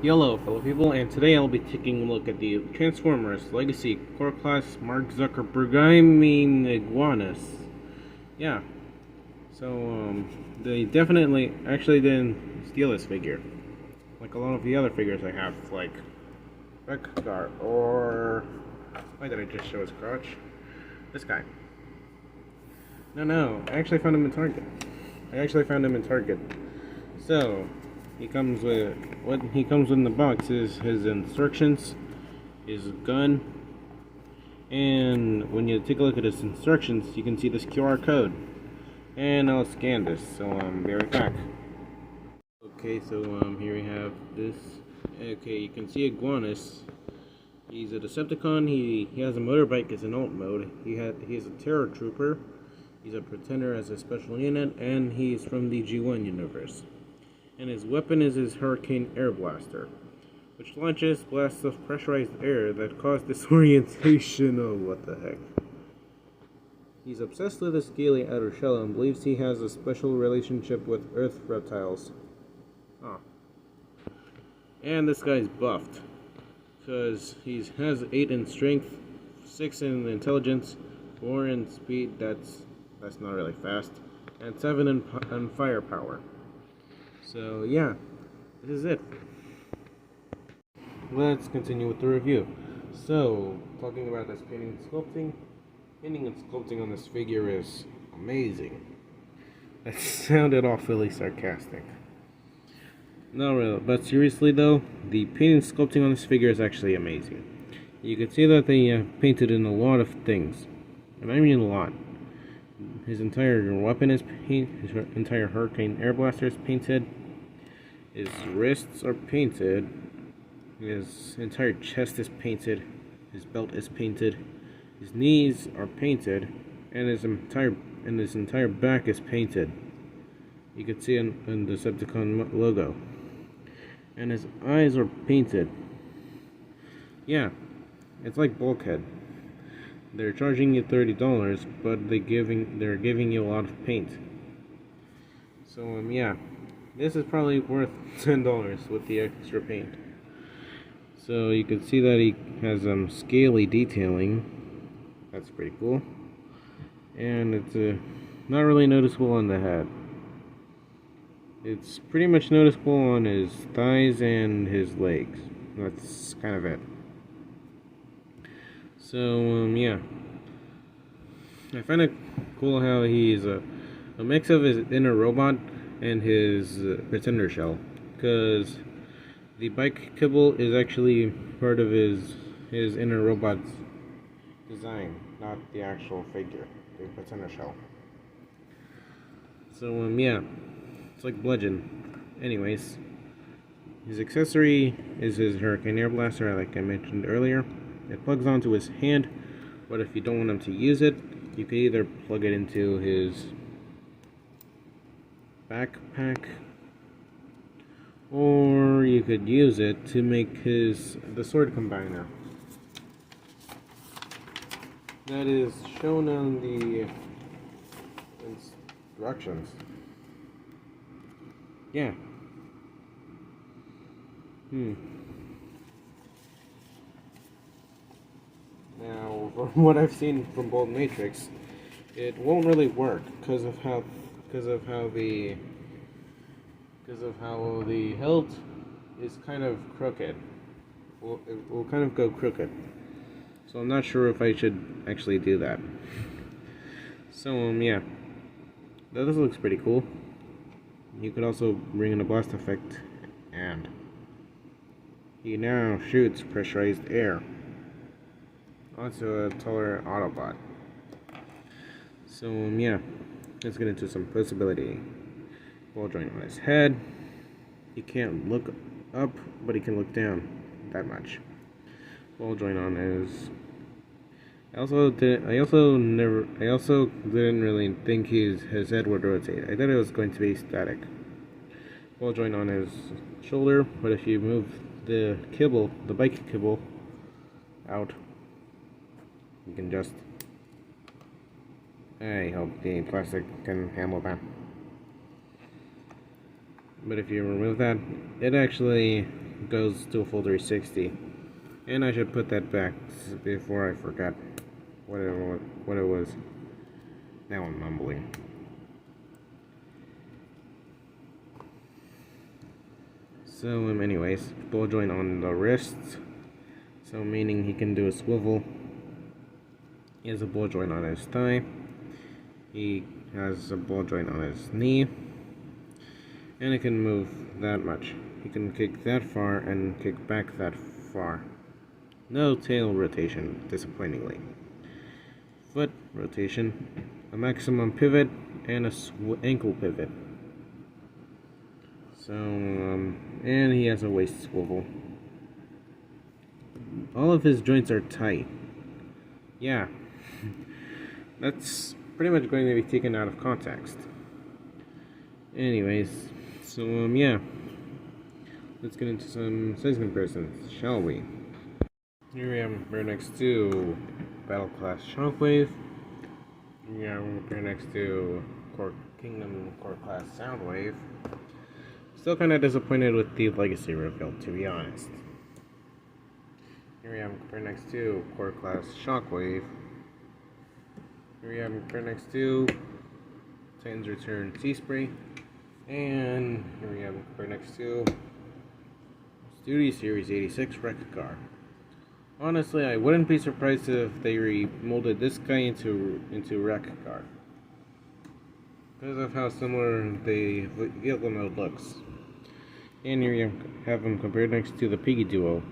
Hello, fellow people, and today I'll be taking a look at the Transformers Legacy Core Class Mark Zuckerberg, I mean Iguanus. Yeah, so, they definitely actually didn't steal this figure. Like a lot of the other figures I have, like Rekgar, or why did I just show his crotch? This guy. No, I actually found him in Target. So, he comes with what he comes with in the box is his instructions, his gun, and when you take a look at his instructions, you can see this QR code. And I'll scan this, so be right back. Okay, so here we have this. Okay, you can see Iguanus. He's a Decepticon. He has a motorbike as an alt mode. He's a Terror Trooper. He's a Pretender as a special unit, and he's from the G1 universe. And his weapon is his Hurricane Air Blaster, which launches blasts of pressurized air that cause disorientation. Oh, what the heck. He's obsessed with a scaly outer shell and believes he has a special relationship with Earth reptiles. Ah. And this guy's buffed, because he has 8 in strength, 6 in intelligence, 4 in speed, that's not really fast, and 7 in firepower. So yeah, this is it. Let's continue with the review. So, talking about this painting and sculpting on this figure is amazing. That sounded awfully sarcastic. No, really, but seriously though, the painting and sculpting on this figure is actually amazing. You can see that they painted in a lot of things, and I mean a lot. His entire weapon is painted, his entire Hurricane Air Blaster is painted, his wrists are painted, his entire chest is painted, his belt is painted, his knees are painted, and his entire back is painted. You can see in the Decepticon logo. And his eyes are painted. Yeah, it's like Bulkhead. They're charging you $30, but they're giving you a lot of paint. So yeah, this is probably worth $10 with the extra paint. So you can see that he has scaly detailing. That's pretty cool. And it's not really noticeable on the head. It's pretty much noticeable on his thighs and his legs. That's kind of it. So, yeah. I find it cool how he's a mix of his inner robot and his pretender shell. Because the bike kibble is actually part of his inner robot's design, not the actual figure, the pretender shell. So, yeah. It's like Bludgeon. Anyways, his accessory is his Hurricane Air Blaster, like I mentioned earlier. It plugs onto his hand, but if you don't want him to use it, you can either plug it into his backpack, or you could use it to make the sword combiner. That is shown on the instructions. Yeah. Now, from what I've seen from Bold Matrix, it won't really work because of how the hilt is kind of crooked. It will kind of go crooked. So I'm not sure if I should actually do that. So yeah, this looks pretty cool. You could also bring in a blast effect, and he now shoots pressurized air onto a taller Autobot. So yeah, let's get into some possibility. Ball joint on his head. He can't look up, but he can look down. That much. Ball joint on his. I also didn't really think his head would rotate. I thought it was going to be static. Ball joint on his shoulder, but if you move the bike kibble out, you can just. I hope the plastic can handle that. But if you remove that, it actually goes to a full 360. And I should put that back before I forgot what it was. Now I'm mumbling. So, anyways, ball joint on the wrist. So, meaning he can do a swivel. He has a ball joint on his thigh. He has a ball joint on his knee. And it can move that much. He can kick that far and kick back that far. No tail rotation, disappointingly. Foot rotation, a maximum pivot, and a ankle pivot. So, and he has a waist swivel. All of his joints are tight. Yeah. That's pretty much going to be taken out of context. Anyways, so, yeah. Let's get into some size comparisons, shall we? Here we have right next to Battle Class Shockwave. We have right next to Kingdom Core Class Soundwave. Still kind of disappointed with the Legacy reveal, to be honest. Here we have right next to Core Class Shockwave. Here we have right next to Titan's Return Sea Spray. And here we have right next to Studio Series 86 Wreck Car. Honestly, I wouldn't be surprised if they remolded this guy into Wreck Car, because of how similar the vehicle mode looks. And here you have him compared next to the Piggy Duo.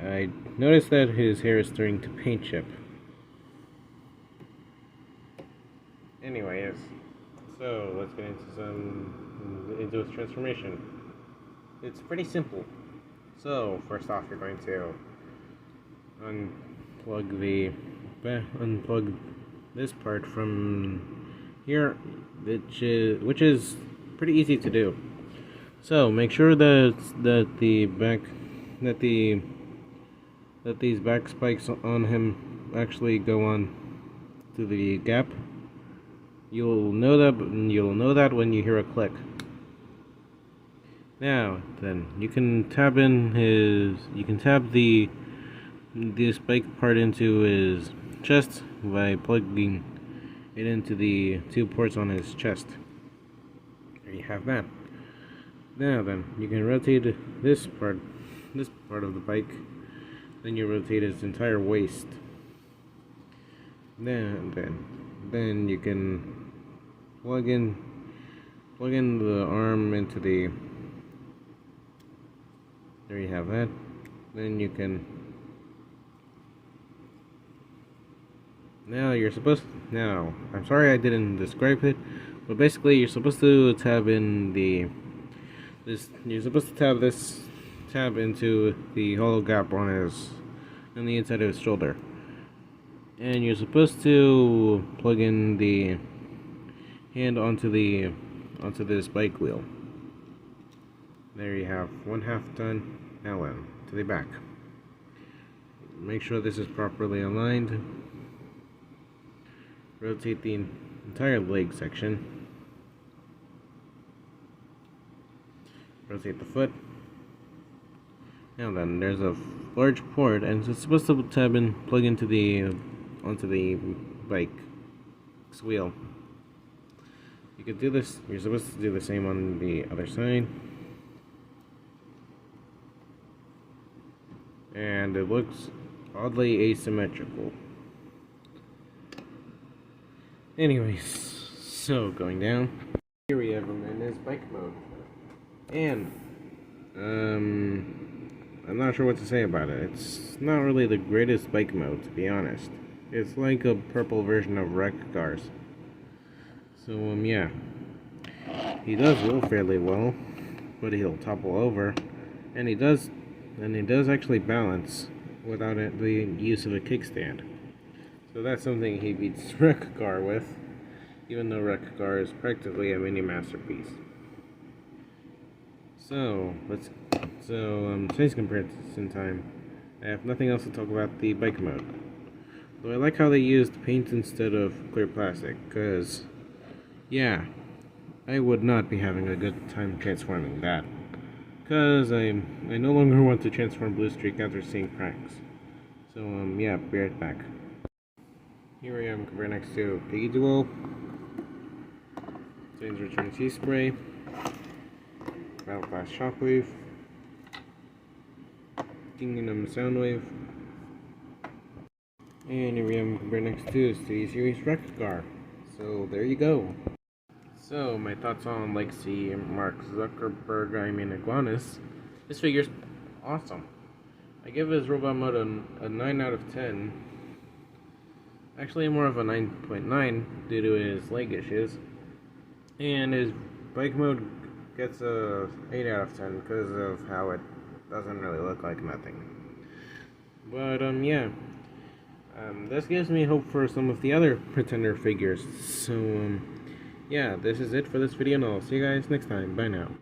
I noticed that his hair is starting to paint chip. Anyways, so let's get into its transformation. It's pretty simple. So first off, you're going to unplug this part from here, which is pretty easy to do. So make sure that these back spikes on him actually go on to the gap. You'll know that when you hear a click. Now then, you can tab the spike part into his chest by plugging it into the two ports on his chest. There you have that. Now then, you can rotate this part of the bike. Then you rotate his entire waist. Then you can plug in the arm into the. There you have that. Then you can. Now, I'm sorry I didn't describe it, but basically you're supposed to tab in this tab into the hollow gap on the inside of his shoulder. And you're supposed to plug in the hand onto this bike wheel. There you have one half done. Now to the back. Make sure this is properly aligned. Rotate the entire leg section. Rotate the foot. Now then, there's a large port, and it's supposed to plug into onto the bike's wheel. You could do this. You're supposed to do the same on the other side. And it looks oddly asymmetrical. Anyways, so going down, here we have him in his bike mode, and I'm not sure what to say about it. It's not really the greatest bike mode, to be honest. It's like a purple version of wreck cars. So yeah, he does roll fairly well, but he'll topple over, and he does actually balance without the use of a kickstand. So that's something he beats Wreck Car with, even though Wreck Car is practically a mini masterpiece. So size comparison time. I have nothing else to talk about the bike mode. Though I like how they used paint instead of clear plastic, cause yeah, I would not be having a good time transforming that. because I no longer want to transform Blue Streak after seeing pranks. So yeah, be right back. Here I am right next to Piggy Duo, Zane's Return Tea Spray, Battle Class Shockwave, Kingdom Soundwave, and here I am right next to City Series Rekgar. So there you go. So my thoughts on Legacy Mark Zuckerberg, Iguanus. This figure's awesome. I give his robot mode a 9 out of 10. Actually more of a 9.9 due to his leg issues. And his bike mode gets a 8 out of 10 because of how it doesn't really look like nothing. But yeah. This gives me hope for some of the other Pretender figures. So yeah, this is it for this video, and I'll see you guys next time. Bye now.